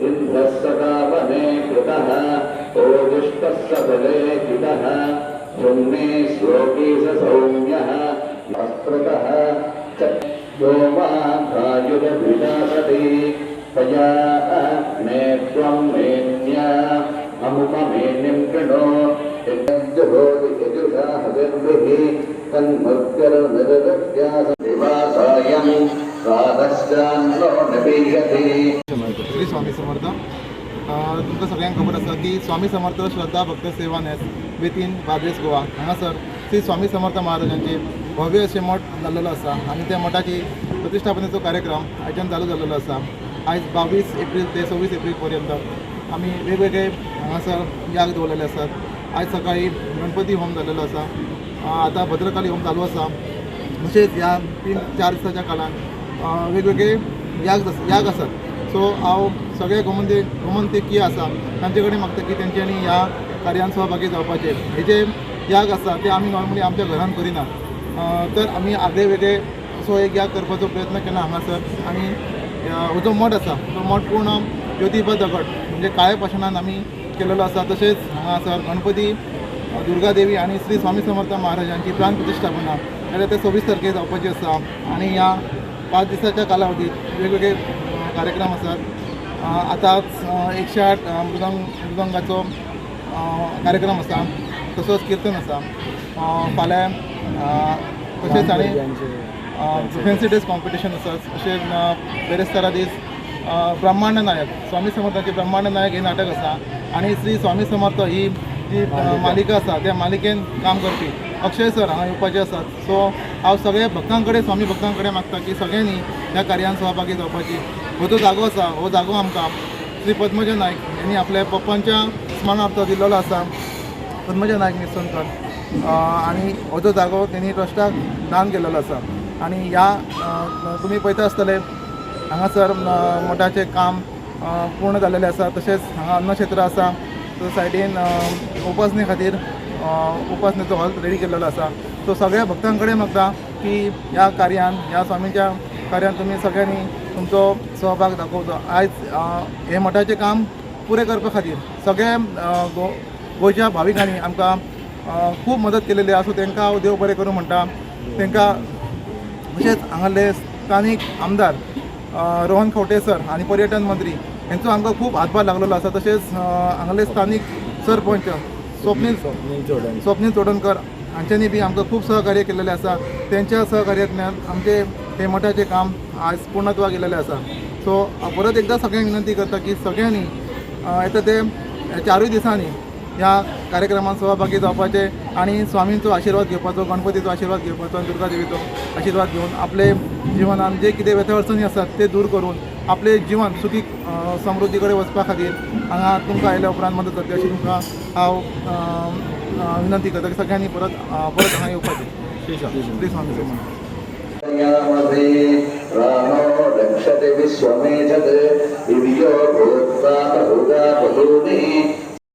इंद्रस्सकावने कृतः ओजुष्टस्सफले कितः पुण्ये श्लोके स सौम्यः अस्त्रतः च व्योमाधायुधविनाशति तया नेत्वं मेन्या अमुकमेनिं कृणो यज्जहोति यजुषा हविर्भिः तन्मर्करनिरदत्यास दिवासायं राधश्चान्नो नपीयते। श्री स्वामी समर्थ। तुमकां सगळ्यांक खबर आसा की स्वामी समर्थ श्रद्धा भक्त सेवा नेस बेतीन बार्देस गोवा हांगासर श्री स्वामी समर्थ महाराजांचे भव्य अशें मठ जाल्लेलो आसा आनी त्या मठाची प्रतिश्ठापनेचो कार्यक्रम आयच्यान चालू जाल्लेलो आसा। आयज 22 एप्रील ते 26 एप्रील पर्यंत आमी वेगवेगळे हांगासर याग दवरलेले आसात। आयज सकाळी गणपती होम जाल्लेलो आसा, आतां भद्रकाली होम चालू आसा। तशेंच ह्या 3-4 दिसाच्या काळान वेगवेगळे याग आसात। सो हांव सगळे गोमंतकीय आसा तांचे कडेन मागता की तेंच्यांनी ह्या कार्यान सहभागी जावपाचें। हे जे याग आसा ते आमी नॉर्मली आमच्या घरान करिना, तर आमी आगळे वेगळे असो एक याग करपाचो प्रयत्न केला हांगासर। आनी हो जो मठ आसा तो मठ पूर्ण ज्योतिबा दगड म्हणजे काळे पाषाणान आमी केलेलो आसा। तशेंच हांगासर गणपती, दुर्गादेवी आणि श्री स्वामी समर्थ महाराजांची प्राण प्रतिष्ठापना जाल्यार ते 26 तारखेक जावपाची आसा। आनी ह्या 5 दिसाच्या कालावधीत वेगवेगळे कार्यक्रम आसात। आतांच 108 मृदंगाचो कार्यक्रम आसा, तसोच कीर्तन आसा। फाल्यां तशेंच आनी फॅन्सी ड्रेस कॉम्पिटिशन आसा। अशें बेरेस्तारा दीस ब्रह्मांड नायक स्वामी समर्थांचे ब्रह्मांड नायक हे नाटक आसा। आनी श्री स्वामी समर्थ ही जी मालिका आसा त्या मालिकेन काम करपी अक्षय सर हांगा येवपाचे आसात। सो हांव सगळे भक्तां कडेन स्वामी भक्तां कडेन मागता की सगळ्यांनी ह्या कार्यान सहभागी जावपाची। हो जो जागो आसा हो जागो आमकां श्री पद्मजा नायक यांनी आपल्या पप्पांच्या स्मरणार्थ दिल्लो आसा, पद्मजा नायक मिरसनकर। आनी हो जो जागो तेणी ट्रस्टाक दान केलेलो आसा। आनी ह्या तुमी पळयता आसतले हांगासर मठाचें काम पूर्ण जाल्लेलें आसा। तशेंच हांगा अन्नक्षेत्र आसा, सायडीन उपासने खातीर उपासनेचो हॉल रेडी केल्लो आसा। सो सगळ्या भक्तां कडेन मागता की ह्या कार्यान, ह्या स्वामीच्या कार्यान तुमी सगळ्यांनी तुमचो सहभाग दाखोवचो। आयज हे मठाचें काम पुरे करपा खातीर सगळे गोंयच्या भाविकांनी आमकां खूब मदत केलेली आसा। सो तांकां हांव देव बरें करूं म्हणटा। तांकां तशेंच हांगाले स्थानीक आमदार रोहन खंवटे सर आनी पर्यटन मंत्री हांचो आमकां खूब हातभार लागलेलो आसा। तशेंच हांगाले स्थानीक सरपंच स्वप्नील चोडणकर हांच्यांनी बी आमकां खूब सहकार्य केलेलें आसा। तेंच्या सहकार्यातल्यान आमचे हे मठाचें काम आज पूर्णत्वाक येयलेलें आसा। सो परत एकदा सगळ्यांक विनंती करता की सगळ्यांनी येता ते 4 दिसांनी ह्या कार्यक्रमात सहभागी जावपाचे आनी स्वामींचो आशिर्वाद घेवपाचो, गणपतीचो आशिर्वाद घेवपाचो आनी दुर्गादेवीचो आशिर्वाद घेवन आपले जिवनान जे कितें व्यथा अडचणी आसात ते दूर करून आपले जीवन सुखी समृद्धी कडेन वचपा खातीर हांगा तुमकां आयल्या उपरांत मदत करची अशी तुमकां हांव विनंती करता की सगळ्यांनी परत हांगा येवपाचें। श्री स्वामी समर्थ। रामो रक्षते विश्वमेजत् दिव्यो भूत्वा बहुधा बहूनि